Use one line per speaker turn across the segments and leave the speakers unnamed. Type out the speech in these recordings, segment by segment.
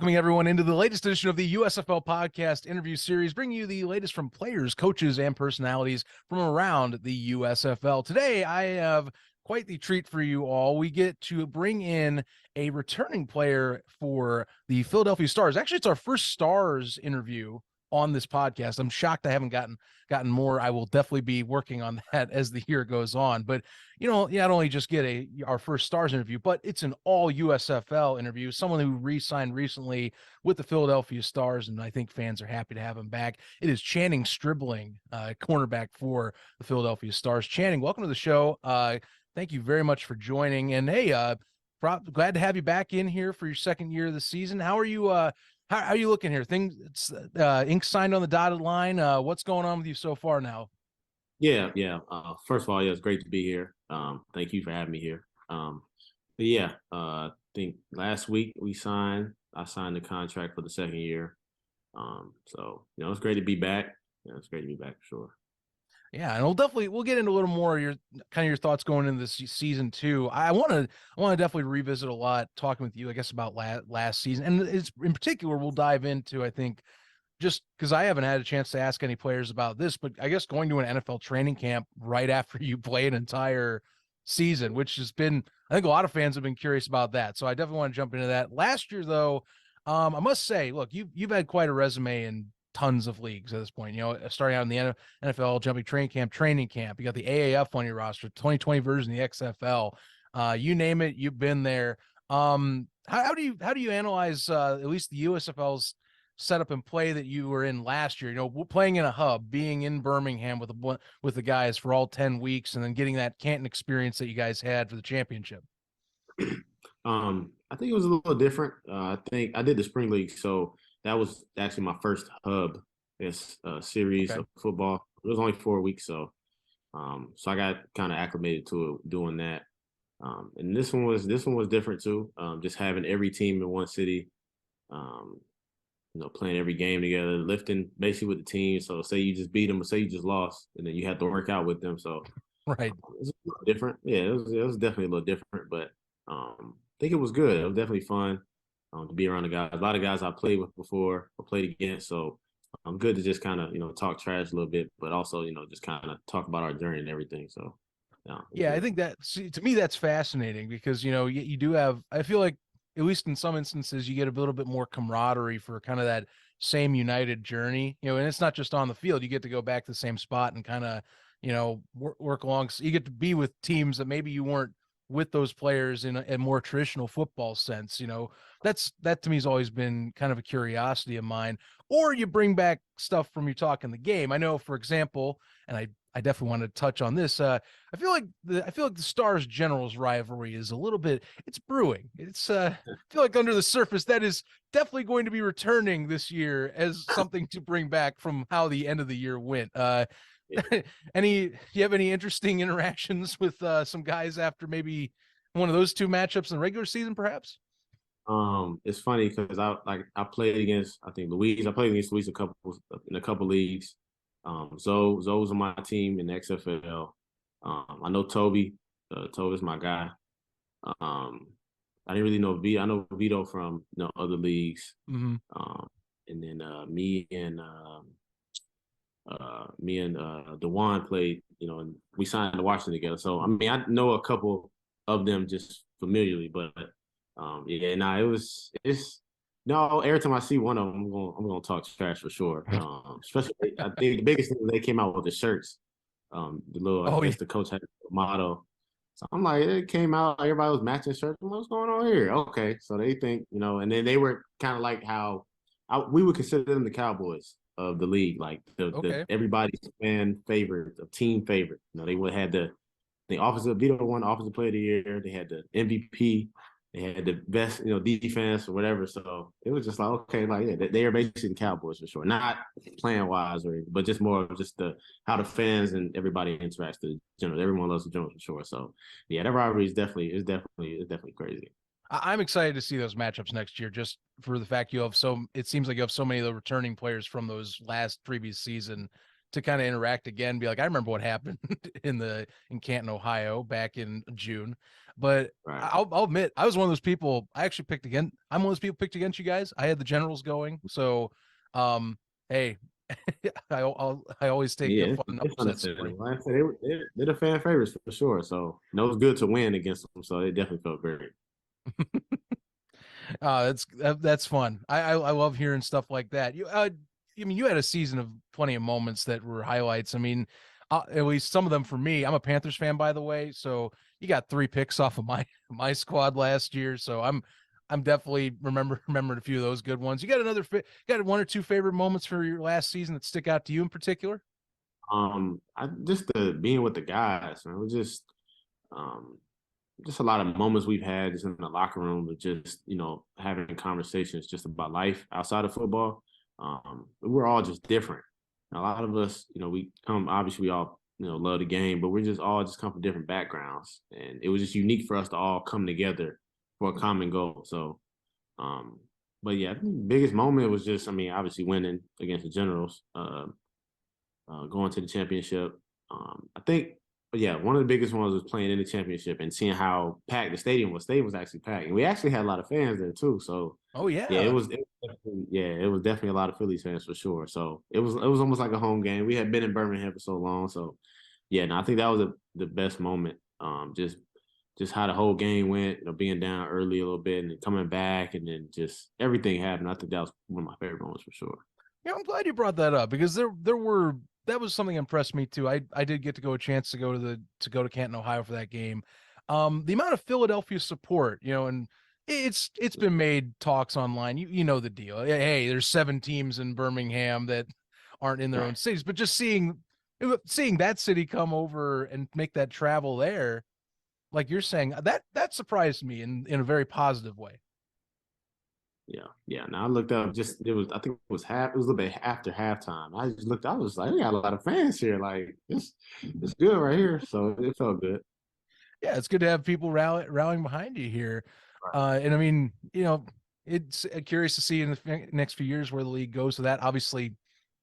Welcoming everyone into the latest edition of the USFL podcast interview series, bringing you the latest from players, coaches, and personalities from around the USFL. Today, I have quite the treat for you all. We get to bring in a returning player for the Philadelphia Stars. Actually, it's our first Stars interview on this podcast. I'm shocked I haven't gotten more. I will definitely be working on that as the year goes on. But not only just get our first Stars interview, but it's an all-USFL interview. Someone who re-signed recently with the Philadelphia Stars, and I think fans are happy to have him back. It is Channing Stribling, cornerback for the Philadelphia Stars. Channing, welcome to the show. Thank you very much for joining. And hey, glad to have you back in here for your second year of the season. How are you? How are you looking here? Things, ink signed on the dotted line. What's going on with you so far now?
Yeah. First of all, it's great to be here. Thank you for having me here. I think last week I signed the contract for the second year. It's great to be back. It's great to be back for sure.
Yeah, and we'll get into a little more of your thoughts going into this season too. I want to definitely revisit a lot talking with you, I guess, about last season, and it's in particular we'll dive into, I think, just because I haven't had a chance to ask any players about this, but I guess going to an NFL training camp right after you play an entire season, which has been, I think a lot of fans have been curious about that. So I definitely want to jump into that. Last year though, I must say, look, you've had quite a resume in tons of leagues at this point, starting out in the NFL, jumping training camp. You got the AAF on your roster, 2020 version of the XFL. You name it, you've been there. How do you analyze at least the USFL's setup and play that you were in last year? Playing in a hub, being in Birmingham with the guys for all 10 weeks, and then getting that Canton experience that you guys had for the championship.
I think it was a little different. I think I did the spring league, so that was actually my first hub series of football. It was only 4 weeks, so I got kind of acclimated to it doing that. And this one was different too. Just having every team in one city, playing every game together, lifting basically with the team. So say you just beat them, or say you just lost, and then you have to work out with them. So
right,
it was a little different. Yeah, it was definitely a little different, but I think it was good. It was definitely fun. To be around the guys. A lot of guys I played with before or played against. So I'm good to just kind of, talk trash a little bit, but also, just kind of talk about our journey and everything. So,
yeah, I think to me, that's fascinating because, you do have, I feel like, at least in some instances, you get a little bit more camaraderie for kind of that same united journey, and it's not just on the field. You get to go back to the same spot and kind of, work along. So you get to be with teams that maybe you weren't with those players in a more traditional football sense. That to me has always been kind of a curiosity of mine. Or you bring back stuff from your talk in the game. I know, for example, and I definitely want to touch on this. I feel like the Stars Generals rivalry is a little bit, it's brewing. It's I feel like under the surface that is definitely going to be returning this year as something to bring back from how the end of the year went. Do you have any interesting interactions with some guys after maybe one of those two matchups in the regular season, perhaps?
It's funny because I played against, I think, Louise. I played against Louise in a couple leagues. Zoe's on my team in the XFL. I know Toby. Toby's my guy. I didn't really know Vito. I know Vito from other leagues.
Mm-hmm.
And then me and Dewan played, and we signed to Washington together. So I mean, I know a couple of them just familiarly, but every time I see one of them, I'm gonna talk trash for sure. Especially, I think the biggest thing they came out with the shirts. The little, I guess the coach had a motto. So I'm like, it came out, everybody was matching shirts. What's going on here? Okay, so they think, and then they were kind of like how we would consider them the Cowboys of the league, like the everybody's fan favorite, the team favorite. They would have the Vito won offensive player of the year. They had the MVP. They had the best, defense or whatever. So it was just like, okay, like, yeah, they are basically the Cowboys for sure. Not plan wise but just more of just how the fans and everybody interacts to the Generals. Everyone loves the Generals for sure. So yeah, that rivalry is definitely crazy.
I'm excited to see those matchups next year, just for the fact it seems like you have so many of the returning players from those previous season to kind of interact again, be like, I remember what happened in Canton, Ohio back in June. But
Right.
I'll admit, I was one of those people. I actually picked again. I'm one of those people picked against you guys. I had the Generals going, so hey, I always take
Yeah,
fun
it's
upset story.
understandable. Like I said, they're the fan favorites for sure. So it was good to win against them. So it definitely felt great.
That's fun. I love hearing stuff like that. I mean, you had a season of plenty of moments that were highlights. I mean, at least some of them for me. I'm a Panthers fan, by the way, so you got 3 picks off of my squad last year. So I'm definitely remembered a few of those good ones. You got 1 or 2 favorite moments for your last season that stick out to you in particular?
I just being with the guys, man. It was just a lot of moments we've had just in the locker room of just, having conversations just about life outside of football. We're all just different. A lot of us, obviously we all, love the game, but we're just all just come from different backgrounds. And it was just unique for us to all come together for a common goal. So, but yeah, I think the biggest moment was just, obviously winning against the Generals, going to the championship. I think, but yeah, one of the biggest ones was playing in the championship and seeing how packed the stadium was. Stadium was actually packed, and we actually had a lot of fans there too. So
Oh
yeah,
yeah.
it was definitely a lot of Phillies fans for sure. So it was almost like a home game. We had been in Birmingham for so long, so yeah, no, I think that was the best moment. Just how the whole game went, being down early a little bit and then coming back, and then just everything happened. I think that was one of my favorite moments for sure.
Yeah, I'm glad you brought that up because that was something that impressed me too. I did get to go a chance to go to Canton, Ohio for that game. The amount of Philadelphia support, and it's been made talks online. You know the deal. Hey, there's 7 teams in Birmingham that aren't in their own
Right.
cities, but just seeing that city come over and make that travel there, like you're saying, that surprised me in a very positive way.
Yeah, yeah. Now I looked up. I think it was a little bit after halftime. I just looked. I was like, we got a lot of fans here. Like it's good right here. So it felt good.
Yeah, it's good to have people rallying behind you here. And I mean, it's curious to see in the next few years where the league goes with that. Obviously,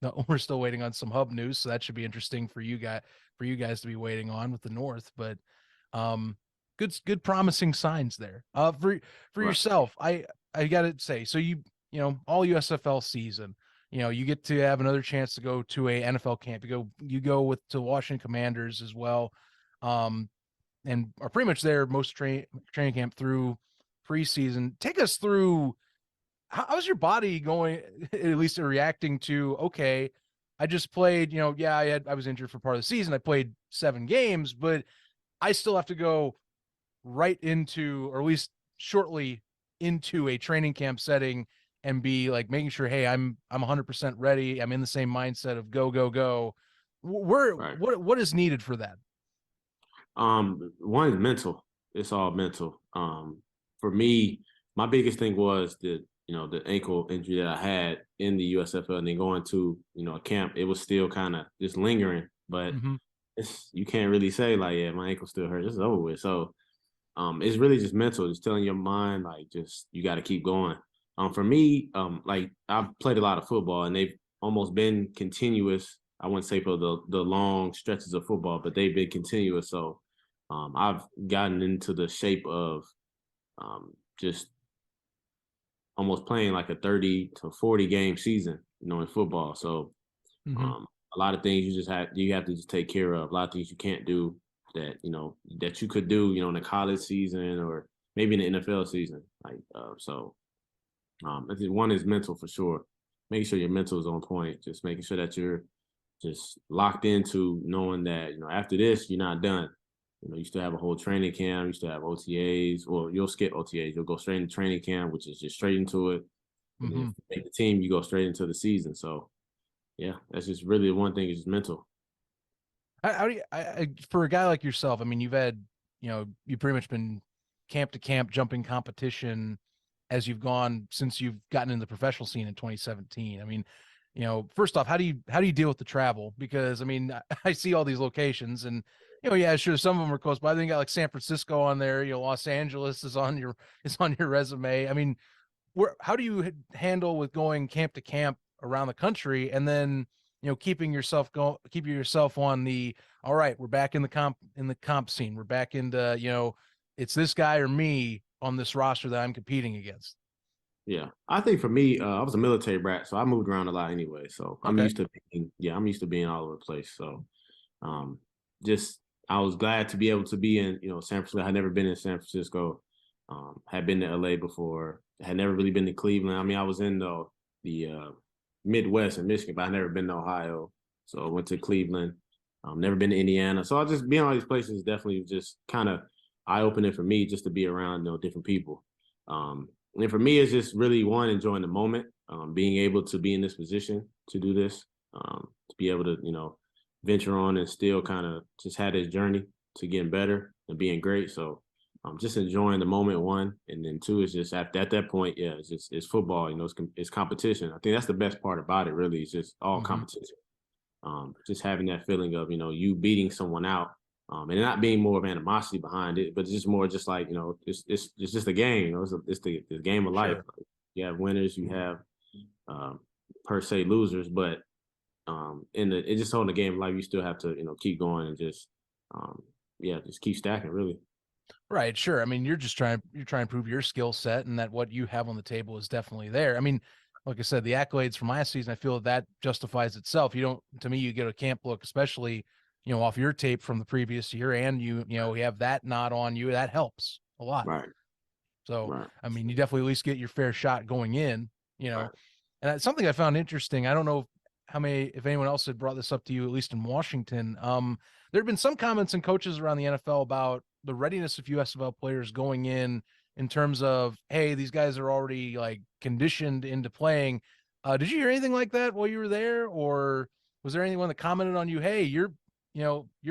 no, we're still waiting on some hub news, so that should be interesting for you guys to be waiting on with the North. But good promising signs there. For
Right.
yourself, I gotta say, so all USFL season, you get to have another chance to go to a NFL camp. You go to Washington Commanders as well. And are pretty much there most training camp through preseason. Take us through how's your body going, at least reacting to, okay, I just played, yeah, I was injured for part of the season. I played 7 games, but I still have to go right into, or at least shortly into a training camp setting and be like making sure, hey, I'm 100% ready. I'm in the same mindset of go, go, go.
Right.
What is needed for that?
One is mental. It's all mental. For me, my biggest thing was the ankle injury that I had in the USFL, and then going to a camp. It was still kind of just lingering, but
Mm-hmm.
you can't really say like, yeah, my ankle still hurt. This is over with. So, it's really just mental, just telling your mind like, just you got to keep going. For me, like I've played a lot of football, and they've almost been continuous. I wouldn't say for the long stretches of football, but they've been continuous. So I've gotten into the shape of just almost playing like a 30 to 40 game season, in football. So
Mm-hmm.
a lot of things you have to just take care of. A lot of things you can't do that that you could do, in a college season or maybe in the NFL season. Like I think one is mental for sure. Making sure your mental is on point. Just making sure that you're just locked into knowing that after this you're not done. You still have a whole training camp. You still have OTAs. Well, you'll skip OTAs. You'll go straight into training camp, which is just straight into it. And then
Mm-hmm.
if you make the team, you go straight into the season. So yeah, that's just really the one thing is just mental.
How do you, for a guy like yourself? I mean, you've pretty much been camp to camp jumping competition as you've gone since you've gotten into the professional scene in 2017. I mean, first off, how do you deal with the travel? Because I mean, I see all these locations, and yeah, sure, some of them are close, but I think you got like San Francisco on there. Los Angeles is on your resume. I mean, how do you handle with going camp to camp around the country, and then keeping yourself on the, all right, we're back in the comp scene. We're back into, it's this guy or me on this roster that I'm competing against.
Yeah, I think for me, I was a military brat, so I moved around a lot anyway. So I'm
Okay.
used to being all over the place. So just I was glad to be able to be in, San Francisco. I had never been in San Francisco. Had been to LA before. Had never really been to Cleveland. I mean, I was in the Midwest in Michigan, but I never been to Ohio. So I went to Cleveland. Never been to Indiana. So I just being all these places definitely just kind of eye opening for me just to be around different people. And for me, it's just really enjoying the moment, being able to be in this position to do this, to be able to venture on and still kind of just had this journey to getting better and being great. So just enjoying the moment, one, and then two is just at that point, yeah, it's football. It's competition. I think that's the best part about it. Really, it's just all competition. Just having that feeling of you beating someone out, and not being more of animosity behind it, but it's just more just like it's just a game. It's the game of life.
Sure.
You have winners, you have per se losers, but it's just on the game of life. You still have to keep going and just just keep stacking. Really.
Right. Sure. I mean, you're trying to prove your skill set and that what you have on the table is definitely there. I mean, like I said, the accolades from last season, I feel that justifies itself. To me, you get a camp look, especially, off your tape from the previous year, and we have that nod on you. That helps a lot.
Right.
So,
right.
I mean, you definitely at least get your fair shot going in,
Right.
and that's something I found interesting. I don't know if anyone else had brought this up to you, at least in Washington. There have been some comments and coaches around the NFL about the readiness of USFL players going in terms of, hey, these guys are already like conditioned into playing. Did you hear anything like that while you were there, or was there anyone that commented on you, hey, your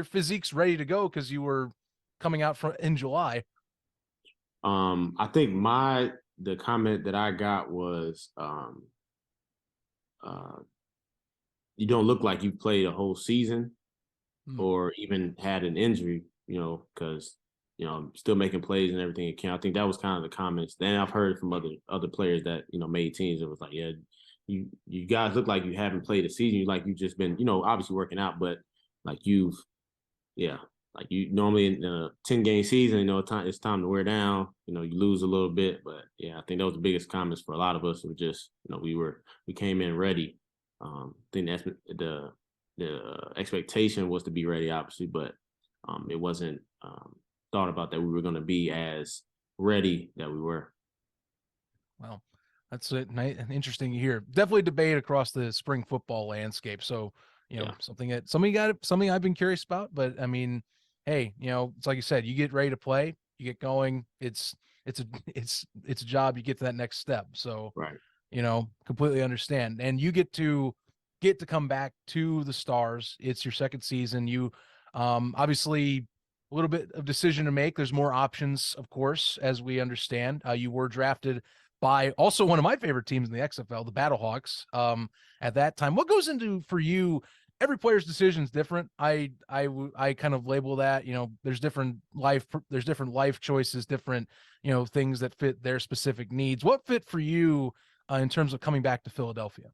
physique's ready to go because you were coming out in July?
I think the comment that I got was you don't look like you played a whole season or even had an injury, because I'm still making plays and everything. I think that was kind of the comments. Then I've heard from other players that made teams. It was like, yeah, you guys look like you haven't played a season. Like you've just been obviously working out, but like like you normally in a 10-game season, it's time to wear down. You lose a little bit, but yeah, I think that was the biggest comments for a lot of us. Were just we came in ready. I think that's the expectation was to be ready, obviously, but it wasn't thought about that we were going to be as ready that we were.
Well, that's interesting to hear. Definitely debate across the spring football landscape. So, something I've been curious about, but I mean, hey, it's like you said, you get ready to play, you get going. It's a job. You get to that next step. So,
right.
Completely understand. And you get to come back to the Stars. It's your second season. You, obviously a little bit of decision to make. There's more options, of course, as we understand. You were drafted by also one of my favorite teams in the XFL, the Battlehawks. At that time, what goes into for you? Every player's decision is different. I kind of label that. There's different life choices, different things that fit their specific needs. What fit for you in terms of coming back to Philadelphia?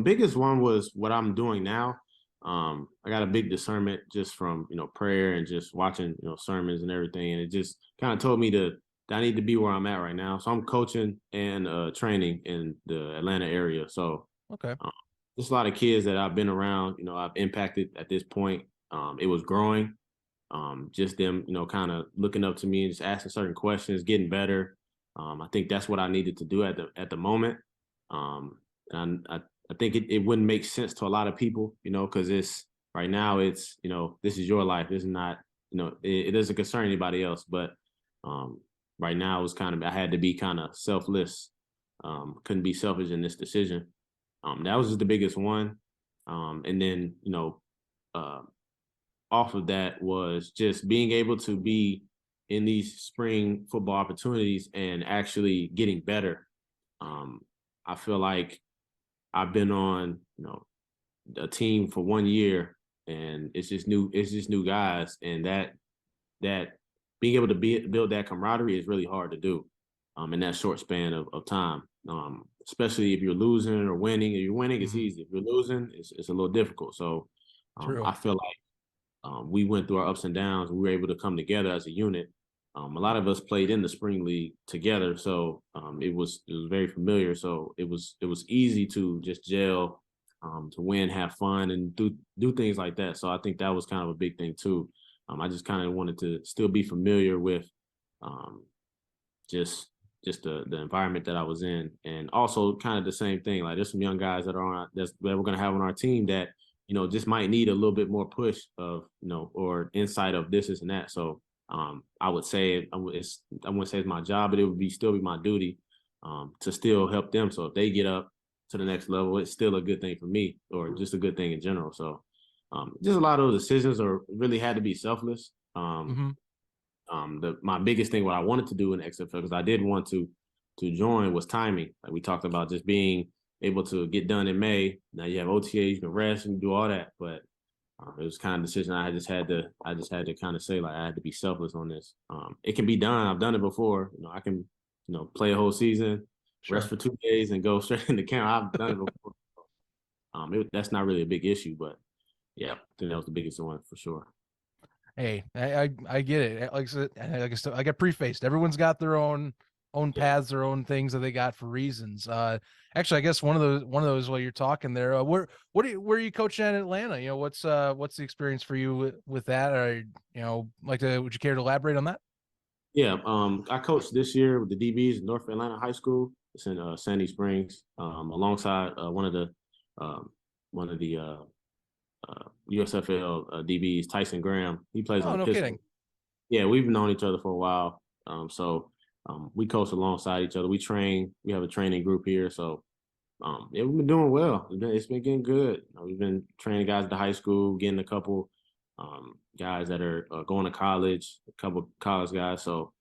Biggest one was what I'm doing now. I got a big discernment just from prayer and just watching sermons and everything, and it just kind of told me that I need to be where I'm at right now. So I'm coaching and training in the Atlanta area. So
okay,
just a lot of kids that I've been around. I've impacted at this point. It was growing. Just them, kind of looking up to me and just asking certain questions, getting better. I think that's what I needed to do at the moment. And I think it wouldn't make sense to a lot of people, because it's right now it's, this is your life. This is not, it doesn't concern anybody else. But right now it was I had to be kind of selfless. Couldn't be selfish in this decision. That was just the biggest one. And then, off of that was just being able to be in these spring football opportunities and actually getting better. I feel like I've been on, a team for 1 year, and it's just new guys, and that being able to build that camaraderie is really hard to do, in that short span of time. especially if you're losing or winning. If you're winning, it's
Mhm.
easy. If you're losing, it's a little difficult. So
True.
I feel like we went through our ups and downs. We were able to come together as a unit. A lot of us played in the spring league together, so it was very familiar. So it was easy to just gel, to win, have fun, and do things like that. So I think that was kind of a big thing too. I just kind of wanted to still be familiar with um, just the environment that I was in, and also kind of the same thing. Like there's some young guys that that we're gonna have on our team that just might need a little bit more push of or insight of this and that. So I would say I wouldn't say it's my job, but it would still be my duty to still help them. So if they get up to the next level, it's still a good thing for me, or just a good thing in general. So just a lot of those decisions are really had to be selfless.
Mm-hmm.
My biggest thing, what I wanted to do in XFL, because I did want to join, was timing. Like we talked about, just being able to get done in May. Now you have OTA, you can rest and do all that, but it was kind of a decision I just had to kind of say, like, I had to be selfless on this. It can be done. I've done it before. I can play a whole season,
Sure.
rest for 2 days, and go straight into camp. I've done it before. That's not really a big issue, but yeah, I think that was the biggest one for sure.
Hey, I get it. Like I said, I got prefaced. Everyone's got their own paths, their own things that they got for reasons. Actually, I guess one of those while you're talking there, where are you coaching at Atlanta? What's the experience for you with that? Or would you care to elaborate on that?
Yeah, I coached this year with the DBs at North Atlanta High School. It's in Sandy Springs, alongside um, one of the USFL DBs, Tyson Graham. He plays
Oh,
on
no
Pittsburgh.
kidding.
Yeah, we've known each other for a while. So we coach alongside each other. We train. We have a training group here. So yeah, we've been doing well. It's been getting good. We've been training guys at the high school, getting a couple guys that are going to college, a couple college guys. So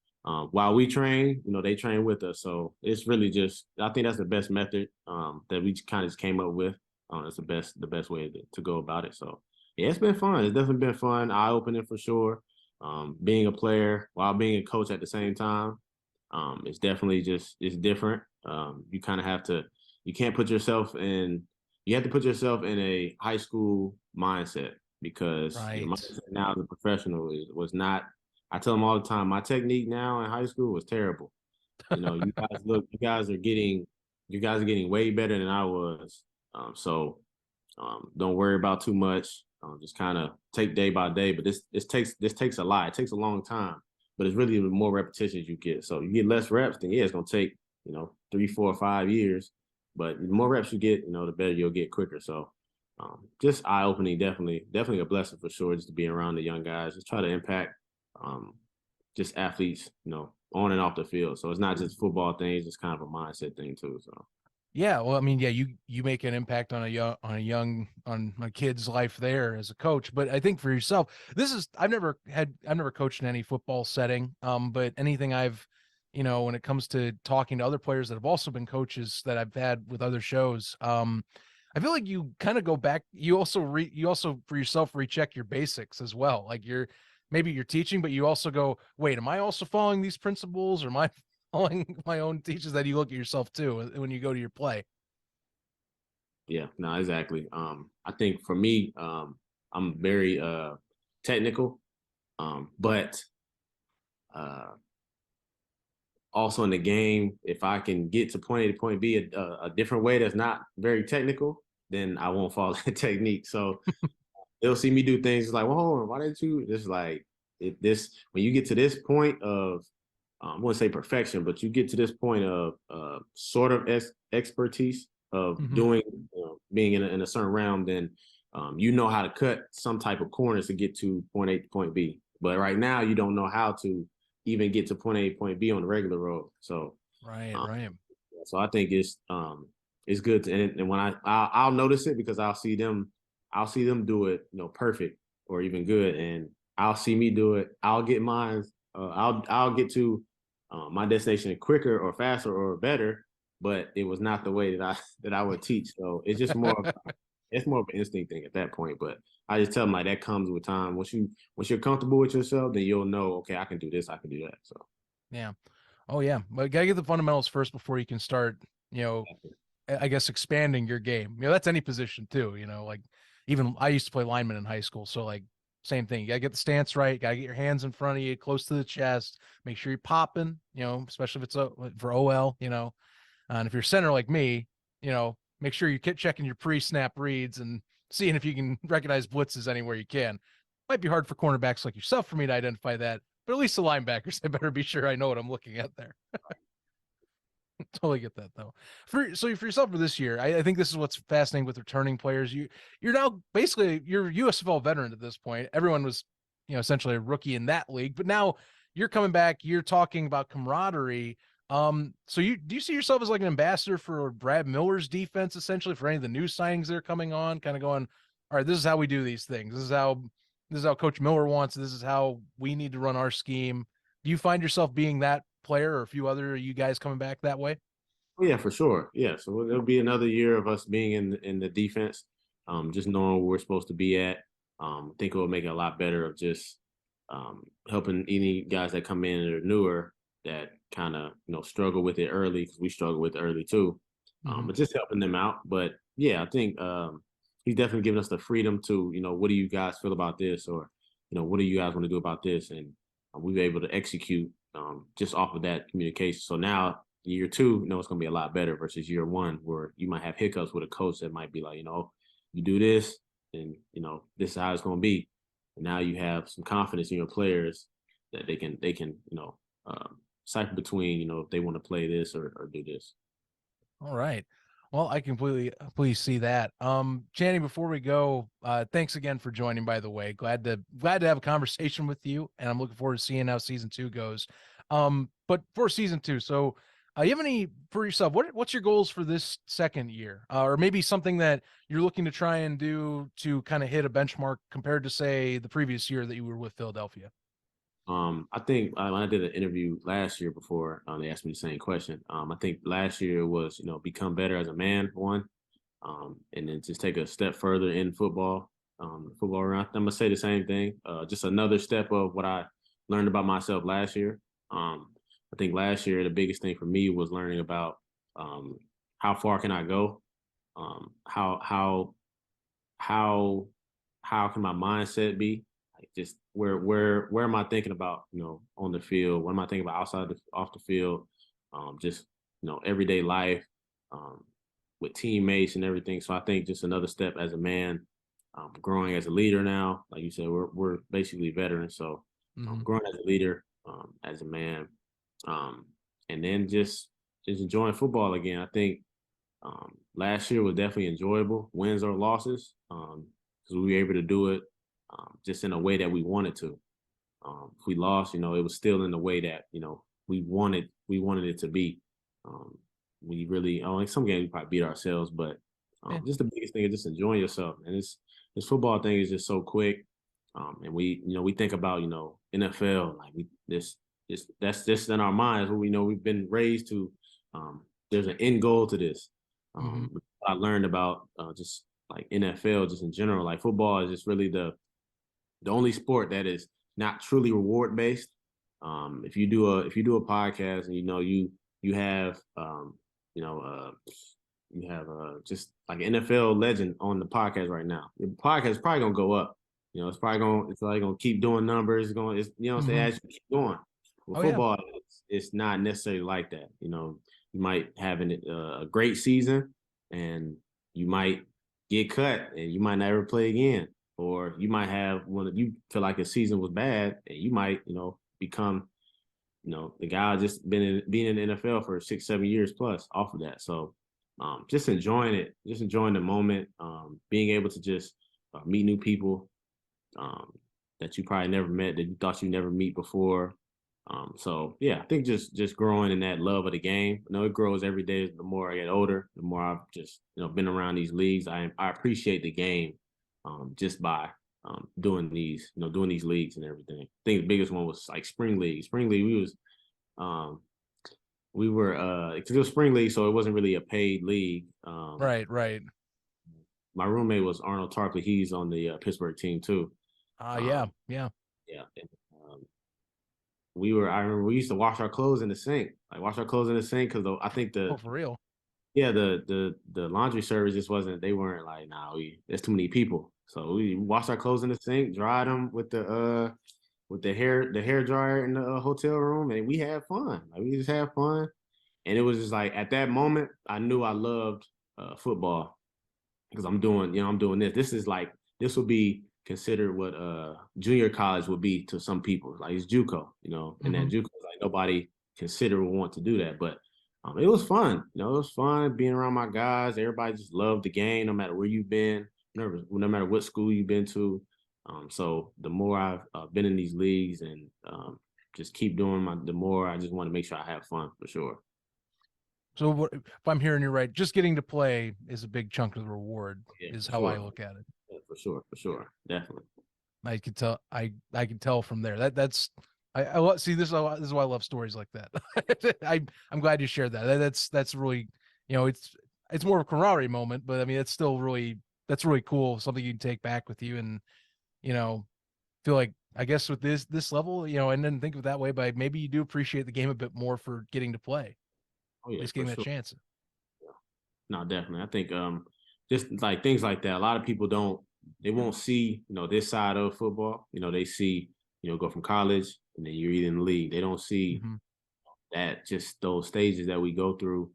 while we train, they train with us. So it's really just, I think that's the best method that we kind of just came up with. It's the best way to go about it. So yeah, it's been fun. It's definitely been fun, eye opening for sure. Being a player while being a coach at the same time, it's definitely it's different. You kind of have to, you can't put yourself in, you have to put yourself in a high school mindset, because
Right.
mindset now as a professional was not. I tell them all the time, my technique now in high school was terrible. You guys are getting way better than I was. So don't worry about too much. Just kind of take day by day. But this takes a lot. It takes a long time, but it's really the more repetitions you get. So you get less reps, then yeah, it's gonna take 3, 4, 5 years. But the more reps you get, the better you'll get quicker. So just eye opening, definitely a blessing for sure. Just to be around the young guys, just try to impact um, just athletes, on and off the field. So it's not just football things; it's kind of a mindset thing too. So.
Yeah, well, I mean, yeah, you make an impact on a kid's life there as a coach, but I think for yourself, I've never coached in any football setting, but anything when it comes to talking to other players that have also been coaches that I've had with other shows, I feel like you kind of go back. You also for yourself recheck your basics as well. Like maybe you're teaching, but you also go, wait, am I also following these principles, or am I following my own teachers? That you look at yourself too when you go to your play.
Yeah, no, exactly. I think for me, I'm very technical, but uh, also in the game, if I can get to point A to point B a different way that's not very technical, then I won't follow that technique. So they'll see me do things like, well, hold on, why didn't you? Just like when you get to this point of, I wouldn't say perfection, but you get to this point of sort of expertise of
Mm-hmm.
doing, being in a certain realm, then you know how to cut some type of corners to get to point A to point B. But right now, you don't know how to even get to point A to point B on the regular road. So,
Right,
um,
right.
so I think it's good to, and when I'll notice it, because I'll see them do it, perfect or even good, and I'll see me do it. I'll get mine. I'll get to my destination quicker or faster or better, but it was not the way that I would teach. So it's just it's more of an instinct thing at that point. But I just tell them, like, that comes with time. Once you're comfortable with yourself, then you'll know, okay, I can do this, I can do that. So
Yeah. Oh yeah. But gotta get the fundamentals first before you can start I guess expanding your game. That's any position too, like even I used to play lineman in high school. So like same thing. You gotta get the stance right, gotta get your hands in front of you, close to the chest, make sure you're popping, especially if it's for OL, and if you're center like me, make sure you keep checking your pre-snap reads and seeing if you can recognize blitzes anywhere you can. Might be hard for cornerbacks like yourself for me to identify that, but at least the linebackers, I better be sure I know what I'm looking at there. Totally get that though. So for yourself for this year, I think this is what's fascinating with returning players. You're now basically you're a USFL veteran at this point. Everyone was, essentially a rookie in that league, but now you're coming back. You're talking about camaraderie. So do you see yourself as like an ambassador for Brad Miller's defense, essentially for any of the new signings that are coming on, kind of going, all right, this is how we do these things. This is how Coach Miller wants. This is how we need to run our scheme. Do you find yourself being that player or a few other you guys coming back that way?
Oh, yeah, for sure. Yeah, so there'll be another year of us being in the defense, just knowing where we're supposed to be at. I think it will make it a lot better of just helping any guys that come in that are newer that kind of struggle with it early, because we struggle with it early too. But just helping them out. But yeah, I think he's definitely given us the freedom to what do you guys feel about this, or what do you guys want to do about this, and we were able to execute just off of that communication. So now year two, it's going to be a lot better versus year one, where you might have hiccups with a coach that might be like, you do this, and this is how it's going to be. And now you have some confidence in your players that they can cipher between if they want to play this or do this.
All right. Well, I completely see that. Channing, before we go, thanks again for joining, by the way. Glad to have a conversation with you, and I'm looking forward to seeing how season 2 goes. But for season 2, so you have any for yourself? What's your goals for this second year, or maybe something that you're looking to try and do to kind of hit a benchmark compared to, say, the previous year that you were with Philadelphia?
I think when I did an interview last year before they asked me the same question, I think last year was become better as a man, one, and then just take a step further in football. Football around. I'm gonna say the same thing. Just another step of what I learned about myself last year. I think last year the biggest thing for me was learning about how far can I go, how can my mindset be, like just where am I thinking about on the field, what am I thinking about off the field, just everyday life, with teammates and everything. So I think just another step as a man, growing as a leader now. Like you said, we're basically veterans, so growing as a leader, as a man. And then just enjoying football again. I think last year was definitely enjoyable, wins or losses, because we were able to do it just in a way that we wanted to. If we lost, it was still in the way that we wanted it to be. We really, like some games we probably beat ourselves, but just the biggest thing is just enjoying yourself. And this football thing is just so quick. And we think about NFL, like that's just in our minds. What we've been raised to. There's an end goal to this. I learned about just like NFL, just in general, like football is just really the only sport that is not truly reward based. If you do a podcast and you have just like an NFL legend on the podcast right now, the podcast is probably gonna go up. It's probably gonna keep doing numbers. As you keep going. With football, it's not necessarily like that. You might have a great season, and you might get cut, and you might never play again. Or you might have when you feel like a season was bad, and you might become the guy just being in the NFL for 6-7 years plus off of that. So just enjoying it, just enjoying the moment, being able to just meet new people that you probably never met, that you thought you never meet before. So yeah, I think just growing in that love of the game. It grows every day. The more I get older, the more I've just been around these leagues. I appreciate the game just by doing these leagues and everything. I think the biggest one was like spring league. Spring league, we were because it was spring league, so it wasn't really a paid league.
Right.
My roommate was Arnold Tarpley. He's on the Pittsburgh team too.
Yeah.
And, I remember we used to wash our clothes in the sink, because I think
for real.
Yeah, the laundry service just wasn't. They weren't like, nah, there's too many people. So we washed our clothes in the sink, dried them with the hair dryer in the hotel room, and we had fun. Like we just had fun, and it was just like at that moment, I knew I loved football because I'm doing this. This would be considered what junior college would be to some people. Like it's JUCO, and that JUCO, like nobody consider would want to do that, but it was fun. It was fun being around my guys. Everybody just loved the game, no matter where you've been, no matter what school you've been to. So the more I've been in these leagues and just keep doing the more I just want to make sure I have fun for sure.
So if I'm hearing you right, just getting to play is a big chunk of the reward, is how I look at it.
Yeah, for sure, definitely.
I could tell. I can tell from there. That's I see this. This is why I love stories like that. I'm glad you shared that. That's really, it's more of a camaraderie moment, but I mean, it's still that's really cool. Something you can take back with you, and feel like, I guess with this level, and then think of it that way, but maybe you do appreciate the game a bit more for getting to play.
Oh yeah,
at least getting that chance.
Yeah. No, definitely. I think just like things like that. A lot of people they won't see this side of football. They see go from college and then you're either in the league. They don't see that, just those stages that we go through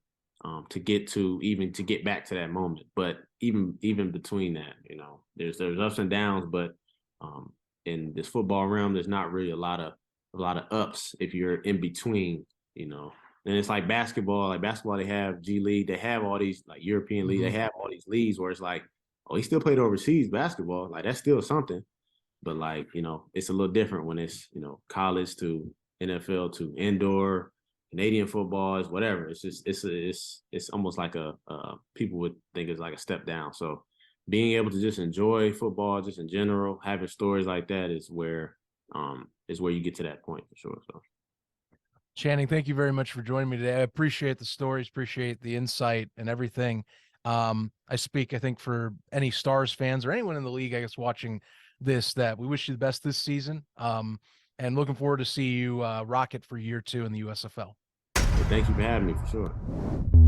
to get back to that moment. But even between that, there's ups and downs. But in this football realm, there's not really a lot of ups if you're in between. And it's like basketball. Like basketball, they have G League. They have all these like European league. They have all these leagues where it's like, oh, he still played overseas basketball. Like that's still something. But like, it's a little different when it's, college to NFL to indoor, Canadian football, is whatever. It's just it's almost like people would think it's like a step down. So being able to just enjoy football just in general, having stories like that is where you get to that point for sure. So
Channing, thank you very much for joining me today. I appreciate the stories, appreciate the insight and everything. I speak, I think, for any Stars fans or anyone in the league, I guess, watching this, that we wish you the best this season. And looking forward to see you rock it for year 2 in the USFL.
Thank you for having me, for sure.